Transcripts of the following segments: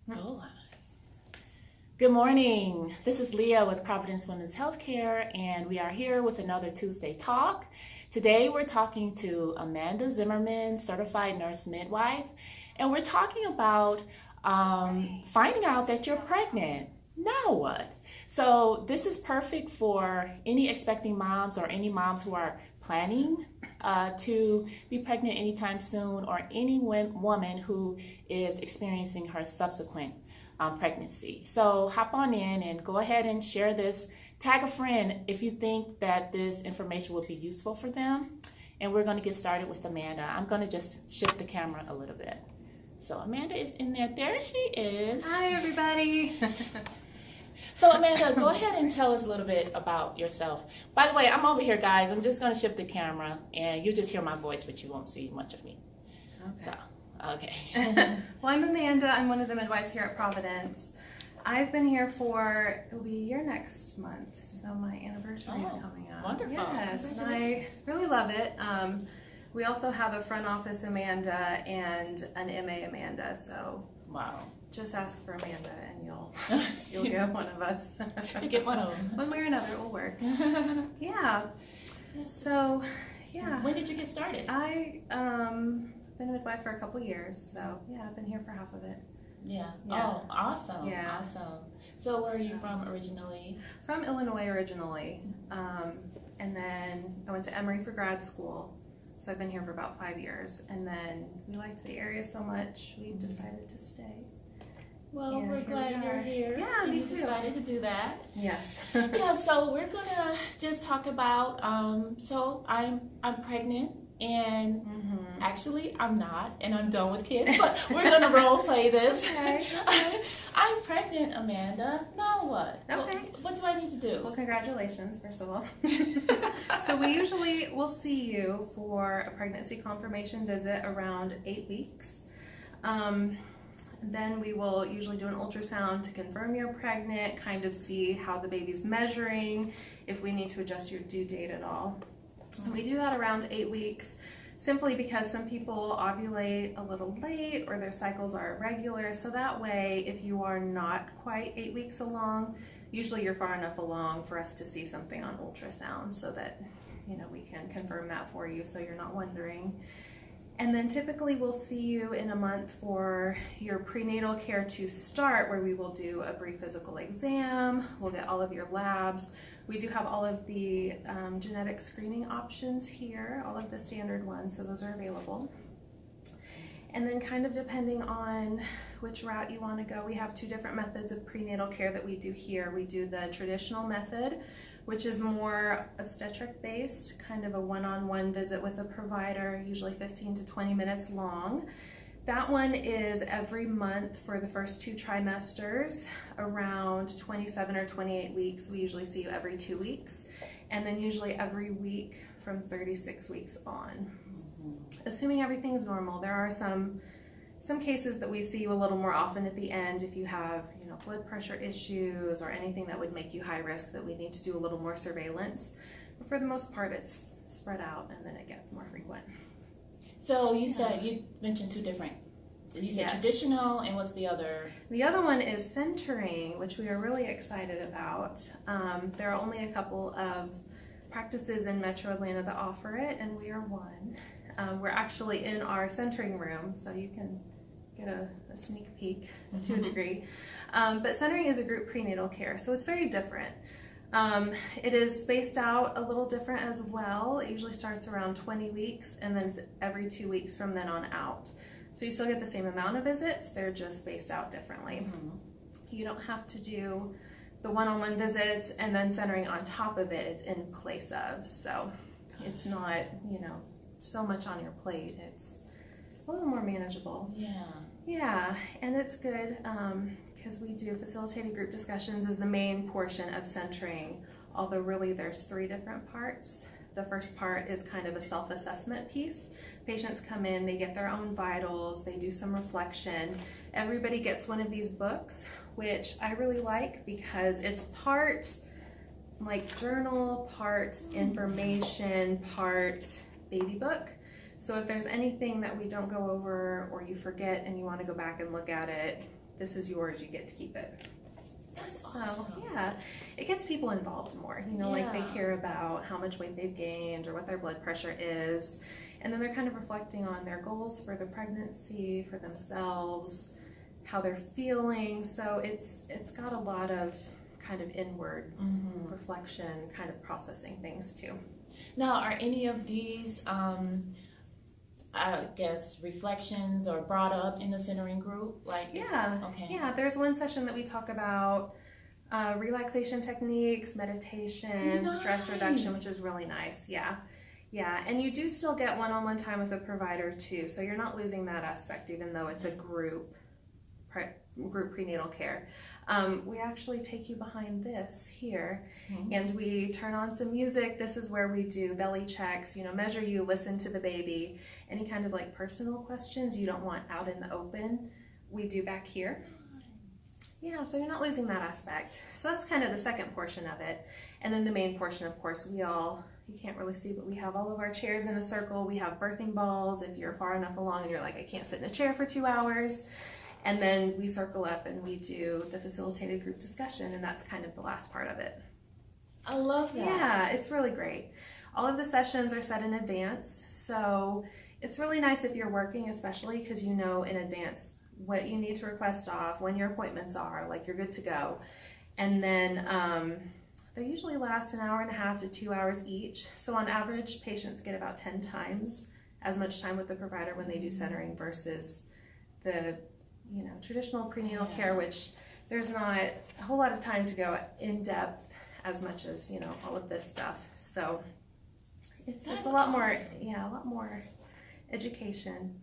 Go on. Good morning. This is Leah with Providence Women's Healthcare, and we are here with another Tuesday Talk. Today we're talking to Amanda Zimmerman, certified nurse midwife, and we're talking about finding out that you're pregnant. Now what? So this is perfect for any expecting moms or any moms who are planning to be pregnant anytime soon, or any woman who is experiencing her subsequent pregnancy. So hop on in and go ahead and share this. Tag a friend if you think that this information will be useful for them. And we're going to get started with Amanda. I'm going to just shift the camera a little bit. So Amanda is in there. There she is. Hi, everybody. So Amanda, go ahead and tell us a little bit about yourself. By the way, I'm over here, guys. I'm just going to shift the camera, and you just hear my voice, but you won't see much of me. Okay. So, okay. Well, I'm Amanda. I'm one of the midwives here at Providence. I've been here for, it'll be a year next month, so my anniversary is coming up. Wonderful. Yes, and I really love it. We also have a front office Amanda and an MA Amanda, so Wow. just ask for Amanda and you'll get one of us. You get one of them. One way or another, it will work. Yeah. So, yeah. When did you get started? I been a midwife for a couple years, so yeah, I've been here for half of it. Yeah. Yeah. Oh, awesome. Yeah. Awesome. So where are you from originally? From Illinois originally, and then I went to Emory for grad school, so I've been here for about 5 years, and then we liked the area so much we decided to stay. Well, And we're here glad we you're are. here. Yeah, and me you too. decided to do that. Yes. Yeah, so we're gonna just talk about so I'm pregnant, and actually I'm not, and I'm done with kids, but we're gonna role play this. Okay. I'm pregnant, Amanda. Now what? Okay. What do I need to do? Well, congratulations, first of all. So we usually will see you for a pregnancy confirmation visit around 8 weeks. Then we will usually do an ultrasound to confirm you're pregnant, kind of see how the baby's measuring, if we need to adjust your due date at all. And we do that around 8 weeks, simply because some people ovulate a little late or their cycles are irregular. So that way, if you are not quite 8 weeks along, usually you're far enough along for us to see something on ultrasound so that, we can confirm that for you so you're not wondering. And then typically we'll see you in a month for your prenatal care to start, where we will do a brief physical exam. We'll get all of your labs. We do have all of the genetic screening options here, all of the standard ones, so those are available. And then kind of depending on which route you want to go, we have 2 different methods of prenatal care that we do here. We do the traditional method, which is more obstetric based, kind of a one-on-one visit with a provider, usually 15 to 20 minutes long. That one is every month for the first 2 trimesters, around 27 or 28 weeks. We usually see you every 2 weeks, and then usually every week from 36 weeks on. Assuming everything's normal, there are some cases that we see you a little more often at the end if you have, blood pressure issues or anything that would make you high risk that we need to do a little more surveillance. But for the most part, it's spread out and then it gets more frequent. So you said, you mentioned 2 different. You said Yes. Traditional, and what's the other? The other one is centering, which we are really excited about. There are only a couple of practices in Metro Atlanta that offer it, and we are one. We're actually in our centering room, so you can get a sneak peek to a degree. But centering is a group prenatal care, so it's very different. It is spaced out a little different as well. It usually starts around 20 weeks, and then it's every 2 weeks from then on out. So you still get the same amount of visits, they're just spaced out differently. You don't have to do the one-on-one visits and then centering on top of it, it's in place of. So it's not, so much on your plate. It's a little more manageable. Yeah, and it's good because we do facilitated group discussions as the main portion of centering, although really there's 3 different parts. The first part is kind of a self-assessment piece. Patients come in, they get their own vitals, they do some reflection. Everybody gets one of these books, which I really like because it's part like journal, part information, part baby book. So if there's anything that we don't go over or you forget and you want to go back and look at it, this is yours, you get to keep it. That's So awesome. yeah, it gets people involved more, like they Yeah. care about how much weight they've gained or what their blood pressure is, and then they're kind of reflecting on their goals for the pregnancy, for themselves, how they're feeling. So it's got a lot of kind of inward reflection, kind of processing things too. Now, are any of these, I guess, reflections or brought up in the centering group? Okay. Yeah, there's one session that we talk about relaxation techniques, meditation, stress reduction, which is really nice. Yeah, and you do still get one-on-one time with a provider too, so you're not losing that aspect, even though it's a group prenatal care. We actually take you behind this here, and we turn on some music. This is where we do belly checks, measure you, listen to the baby. Any kind of like personal questions you don't want out in the open, we do back here. Yeah, so you're not losing that aspect. So that's kind of the second portion of it. And then the main portion, of course, you can't really see, but we have all of our chairs in a circle. We have birthing balls if you're far enough along and you're like, I can't sit in a chair for 2 hours. And then we circle up and we do the facilitated group discussion, and that's kind of the last part of it. I love that. Yeah, it's really great. All of the sessions are set in advance, so it's really nice if you're working, especially because you know in advance what you need to request off, when your appointments are, like you're good to go. And then they usually last 1.5 hours to 2 hours each. So on average, patients get about 10 times as much time with the provider when they do centering versus the traditional prenatal care, which there's not a whole lot of time to go in depth as much as, all of this stuff. So it's a lot more, a lot more education.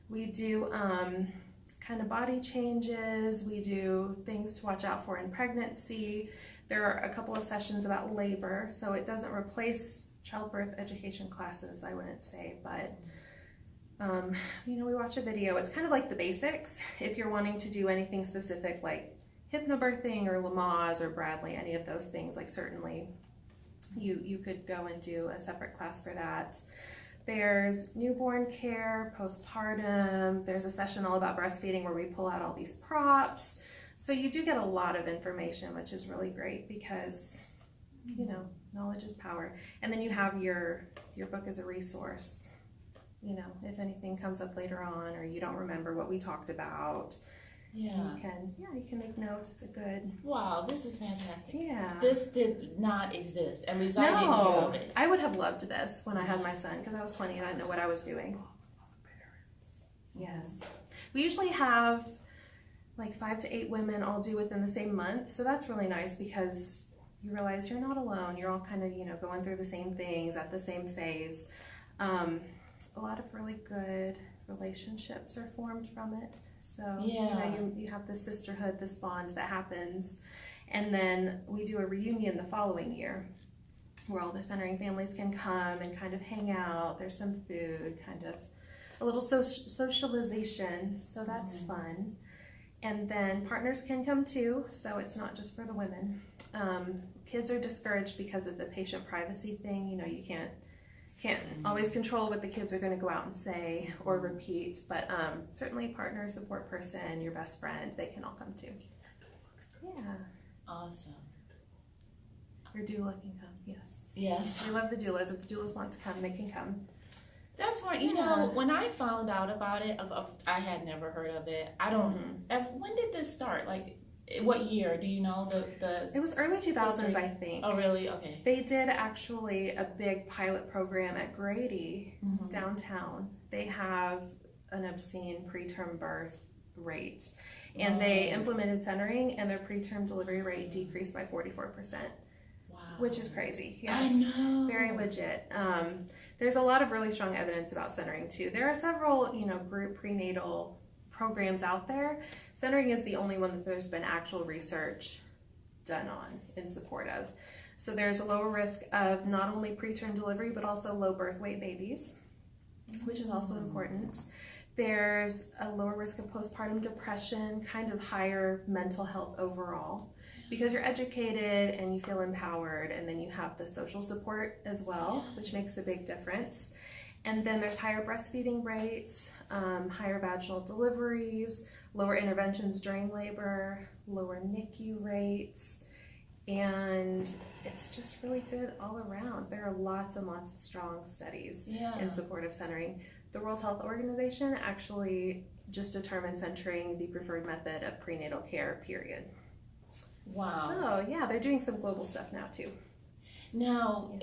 We do kind of body changes. We do things to watch out for in pregnancy. There are a couple of sessions about labor, so it doesn't replace childbirth education classes, I wouldn't say, but we watch a video. It's kind of like the basics. If you're wanting to do anything specific like hypnobirthing or Lamaze or Bradley, any of those things, like certainly you could go and do a separate class for that. There's newborn care, postpartum. There's a session all about breastfeeding where we pull out all these props. So you do get a lot of information, which is really great because, knowledge is power. And then you have your book as a resource. If anything comes up later on or you don't remember what we talked about, you can make notes. It's a good. Wow, this is fantastic. Yeah. This did not exist. At least I didn't hear of it. I would have loved this when I had my son because I was 20 and I didn't know what I was doing. Yes. We usually have like 5 to 8 women all due within the same month, so that's really nice because you realize you're not alone. You're all kind of, going through the same things at the same phase. A lot of really good relationships are formed from it. So you have this sisterhood, this bond that happens. And then we do a reunion the following year where all the centering families can come and kind of hang out. There's some food, kind of a little socialization. So that's fun. And then partners can come too, so it's not just for the women. Kids are discouraged because of the patient privacy thing. You can't always control what the kids are going to go out and say or repeat, but certainly a partner, a support person, your best friend, they can all come too. Yeah. Awesome. Your doula can come, yes. Yes. We love the doulas. If the doulas want to come, they can come. That's why, when I found out about it, I had never heard of it. I don't, when did this start? Like, what year? Do you know the It was early 2000s, I think. Oh, really? Okay. They did actually a big pilot program at Grady downtown. They have an obscene preterm birth rate, and they implemented centering, and their preterm delivery rate decreased by 44%. Wow. Which is crazy. Yes. I know. Very legit. There's a lot of really strong evidence about centering too. There are several, group prenatal programs out there. Centering is the only one that there's been actual research done on in support of. So there's a lower risk of not only preterm delivery, but also low birth weight babies, which is also important. There's a lower risk of postpartum depression, kind of higher mental health overall, because you're educated and you feel empowered, and then you have the social support as well, which makes a big difference. And then there's higher breastfeeding rates, higher vaginal deliveries, lower interventions during labor, lower NICU rates, and it's just really good all around. There are lots and lots of strong studies in support of centering. The World Health Organization actually just determined centering the preferred method of prenatal care, period. Wow. So yeah, they're doing some global stuff now too. Now,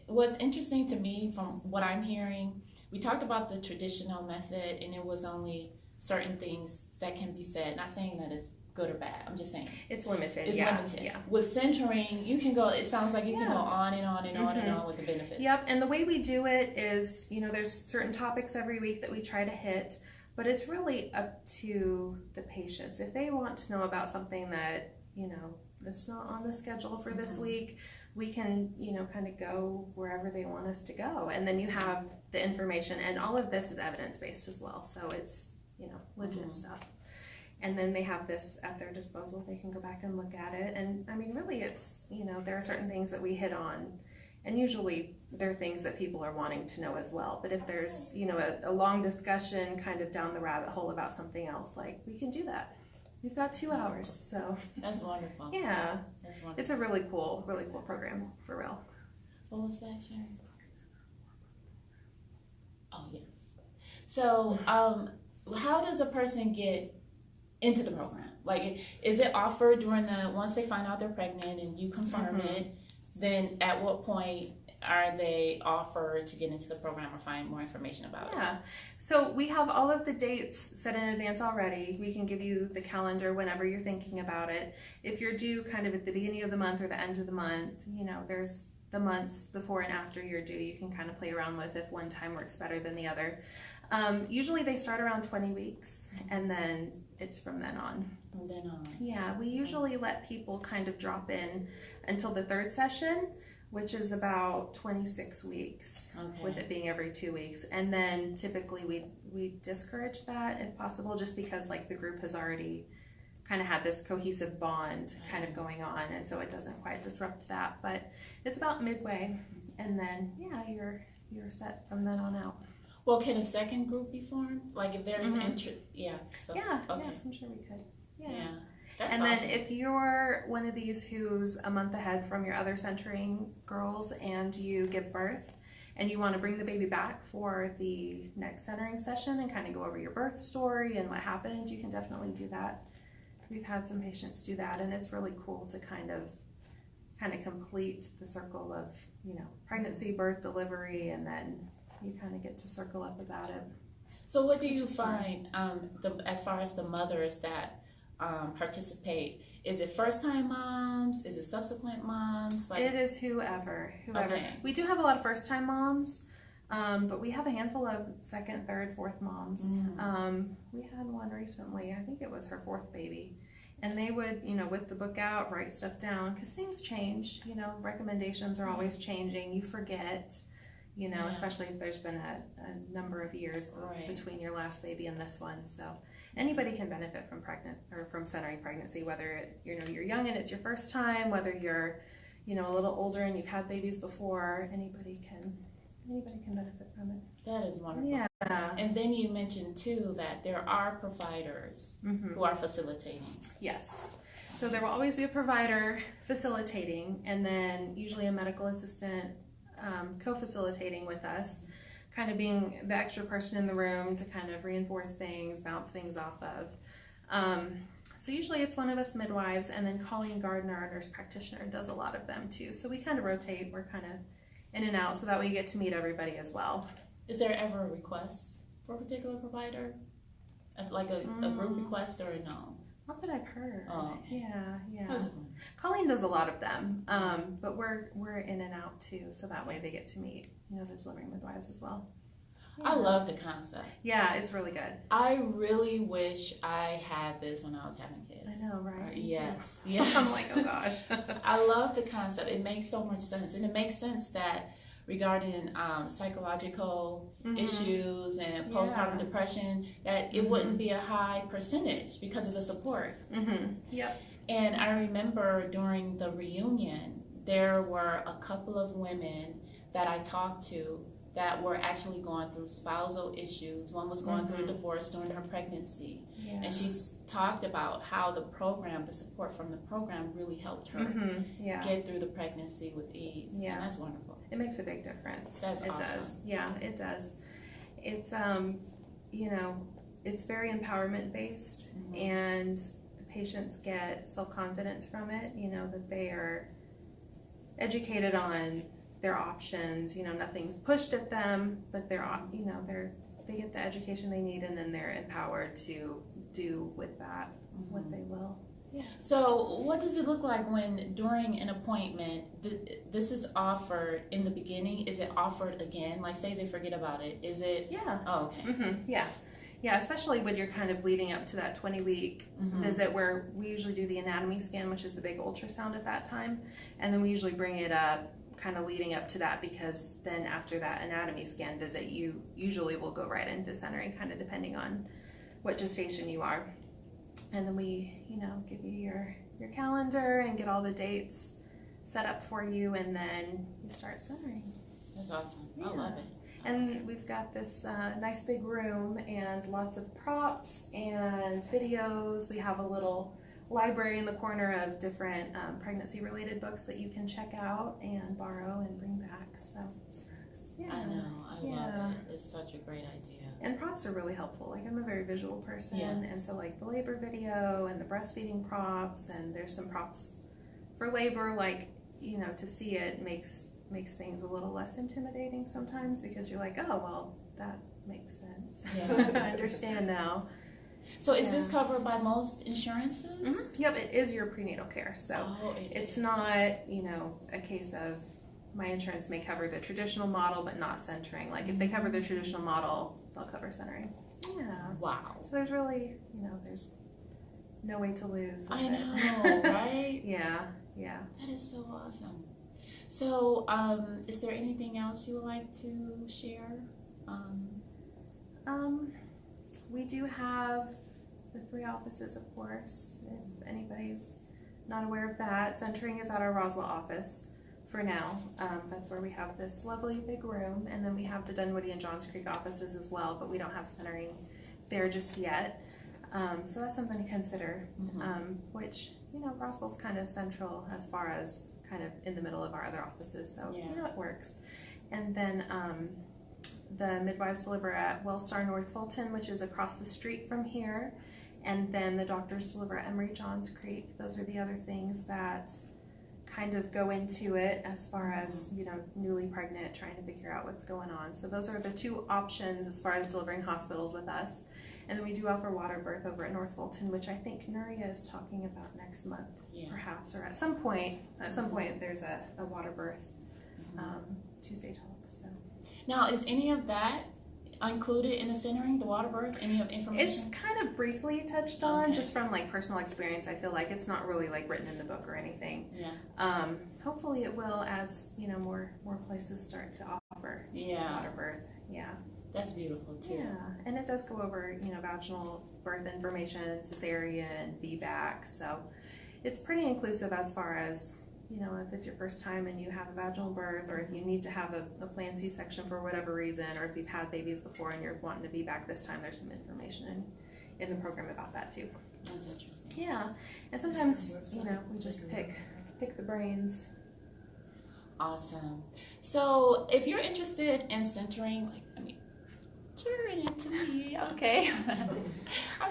what's interesting to me from what I'm hearing, we talked about the traditional method, and it was only certain things that can be said. Not saying that it's good or bad. I'm just saying it's limited. It's limited. Yeah. With centering, you can go. It sounds like you can go on and on and on and on with the benefits. Yep. And the way we do it is, there's certain topics every week that we try to hit, but it's really up to the patients. If they want to know about something that that's not on the schedule for this week, we can kind of go wherever they want us to go, and then you have the information, and all of this is evidence-based as well, so it's legit stuff. And then they have this at their disposal. They can go back and look at it. And I mean, really, it's, there are certain things that we hit on. And usually there are things that people are wanting to know as well. But if there's, a long discussion kind of down the rabbit hole about something else, we can do that. We've got 2 hours, so. That's wonderful. Yeah. That's wonderful. It's a really cool program, for real. What was that, Sharon? Oh, yeah. So, how does a person get into the program? Is it offered during once they find out they're pregnant and you confirm it, then at what point are they offered to get into the program or find more information about it? Yeah, so we have all of the dates set in advance already. We can give you the calendar whenever you're thinking about it. If you're due kind of at the beginning of the month or the end of the month, there's the months before and after you're due you can kind of play around with if one time works better than the other. Usually they start around 20 weeks and then it's from then on. From then on. Yeah, we usually let people kind of drop in until the 3rd session, which is about 26 weeks, with it being every 2 weeks. And then typically we discourage that if possible, just because the group has already kind of had this cohesive bond kind of going on, and so it doesn't quite disrupt that. But it's about midway, and then you're set from then on out. Well, can a second group be formed? If there's interest? Yeah. So, yeah, I'm sure we could. Yeah. That's and awesome. then if you're one of these who's a month ahead from your other centering girls and you give birth and you want to bring the baby back for the next centering session and kind of go over your birth story and what happened, you can definitely do that. We've had some patients do that, and it's really cool to kind of complete the circle of, pregnancy, birth, delivery, and then you kind of get to circle up about it. So what do you find as far as the mothers that participate? Is it first-time moms? Is it subsequent moms? It is whoever. Okay. We do have a lot of first-time moms, but we have a handful of second, third, fourth moms. We had one recently. I think it was her 4th baby. And they would, with the book out, write stuff down, because things change. Recommendations are always changing. You forget. Especially if there's been a number of years between your last baby and this one. So anybody can benefit from centering pregnancy, whether you're young and it's your first time, whether you're a little older and you've had babies before. Anybody can benefit from it. That is wonderful. Yeah. And then you mentioned too that there are providers who are facilitating. Yes. So there will always be a provider facilitating, and then usually a medical assistant co-facilitating with us, kind of being the extra person in the room to kind of reinforce things, bounce things off of. So usually it's one of us midwives, and then Colleen Gardner, our nurse practitioner, does a lot of them too. So we kind of rotate, we're kind of in and out, so that way you get to meet everybody as well. Is there ever a request for a particular provider? Like a group request or no? Not that I've heard. Oh, okay. Yeah. Colleen does a lot of them, but we're in and out too, so that way they get to meet, the delivering midwives as well. Yeah. I love the concept. Yeah, it's really good. I really wish I had this when I was having kids. I know, right? Yes. I'm like, oh gosh. I love the concept. It makes so much sense, and it makes sense that regarding psychological issues and postpartum depression, that it wouldn't be a high percentage because of the support. Yep. And I remember during the reunion, there were a couple of women that I talked to that were actually going through spousal issues. One was going through a divorce during her pregnancy. Yeah. And she's talked about how the program, the support from the program really helped her get through the pregnancy with ease. Yeah. And that's wonderful. It makes a big difference. That's it awesome. does. Yeah, it does. It's you know, it's very empowerment based, and patients get self-confidence from it, you know, that they are educated on their options, you know, nothing's pushed at them, but they're, you know, they get the education they need, and then they're empowered to do with that what they will. Yeah. So what does it look like when during an appointment, this is offered in the beginning? Is it offered again? Like say they forget about it. Is it? Yeah. Oh, okay. Yeah. Yeah, especially when you're kind of leading up to that 20-week visit, where we usually do the anatomy scan, which is the big ultrasound at that time. And then we usually bring it up kind of leading up to that, because then after that anatomy scan visit, you usually will go right into centering, kind of depending on what gestation you are. And then we, you know, give you your calendar and get all the dates set up for you, and then you start centering. That's awesome. Yeah. I love it. And we've got this nice big room and lots of props and videos. We have a little library in the corner of different pregnancy-related books that you can check out and borrow and bring back. So, yeah. I know. I love it. It's such a great idea. And props are really helpful. Like, I'm a very visual person, and so like the labor video and the breastfeeding props, and there's some props for labor, like, you know, to see it makes things a little less intimidating sometimes, because you're like, oh, well, that makes sense. Yeah. I understand now. So is this covered by most insurances? Yep, it is your prenatal care. So it's not, you know, a case of my insurance may cover the traditional model but not centering. Like if they cover the traditional model, they'll cover centering. Yeah. Wow. So there's really, you know, there's no way to lose. I know, right? Yeah, yeah. That is so awesome. So, is there anything else you would like to share? We do have the 3 offices, of course, if anybody's not aware of that. Centering is at our Roswell office for now. That's where we have this lovely big room, and then we have the Dunwoody and Johns Creek offices as well, but we don't have centering there just yet. So that's something to consider, which, you know, Roswell's kind of central as far as kind of in the middle of our other offices, so you know, it works. And then the midwives deliver at Wellstar North Fulton, which is across the street from here, and then the doctors deliver at Emory Johns Creek. Those are the other things that kind of go into it as far as, you know, newly pregnant, trying to figure out what's going on. So those are the 2 options as far as delivering hospitals with us. And then we do offer water birth over at North Fulton, which I think Nuria is talking about next month, perhaps, or at some point. There's a water birth Tuesday talk. So now, is any of that included in the centering, the water birth? Any of information? It's kind of briefly touched on, just from like personal experience. I feel like it's not really like written in the book or anything. Yeah. Hopefully it will, as you know, more places start to offer water birth. Yeah. That's beautiful too. Yeah, and it does go over, you know, vaginal birth information, cesarean, VBAC, so it's pretty inclusive as far as, you know, if it's your first time and you have a vaginal birth, or if you need to have a planned C-section for whatever reason, or if you've had babies before and you're wanting to VBAC this time, there's some information in the program about that too. That's interesting. Yeah, and sometimes, you know, we just pick the brains. Awesome. So if you're interested in centering, like, I mean, turn it to me, okay. I'm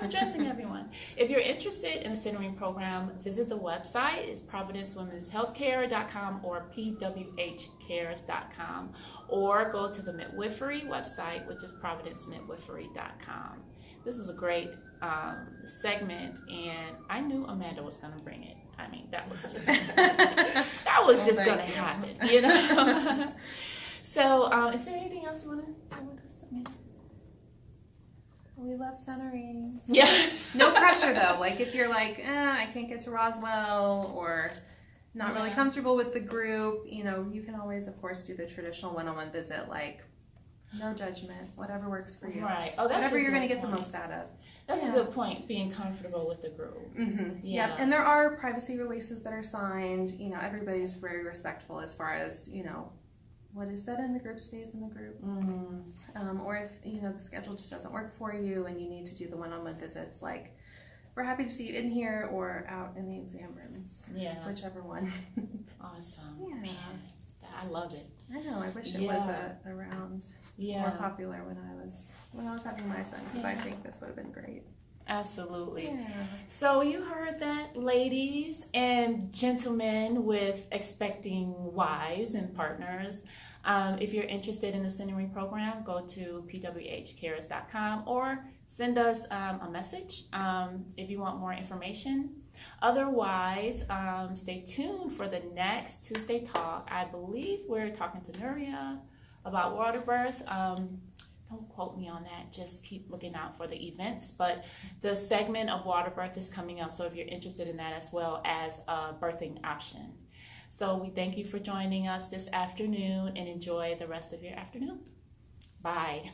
addressing everyone. If you're interested in a centering program, visit the website. It's providencewomenshealthcare.com or pwhcares.com, or go to the midwifery website, which is providencemidwifery.com. This is a great segment, and I knew Amanda was going to bring it. I mean, that was just going to happen, you know. So, is there anything else you want to share with us, Amanda? We love centering. Yeah. No pressure though. Like if you're like, I can't get to Roswell, or not really comfortable with the group, you know, you can always, of course, do the traditional one-on-one visit. Like, no judgment. Whatever works for you. Right. Oh, that's whatever you're going to get point. the most out of. That's a good point. Being comfortable with the group. Yeah. Yep. And there are privacy releases that are signed. You know, everybody's very respectful as far as, you know, what is said in the group stays in the group. Or if, the schedule just doesn't work for you and you need to do the one-on-one visits, like, we're happy to see you in here or out in the exam rooms. Yeah. Whichever one. Awesome. Yeah. Man, I love it. I know. I wish it was around more popular when I was having my son, because I think this would have been great. Absolutely. Yeah. So you heard that, ladies and gentlemen with expecting wives and partners. If you're interested in the centering program, go to pwhcares.com or send us a message if you want more information. Otherwise, stay tuned for the next Tuesday talk. I believe we're talking to Nuria about water birth. Don't quote me on that. Just keep looking out for the events. But the segment of water birth is coming up, so if you're interested in that, as well as a birthing option. So we thank you for joining us this afternoon and enjoy the rest of your afternoon. Bye.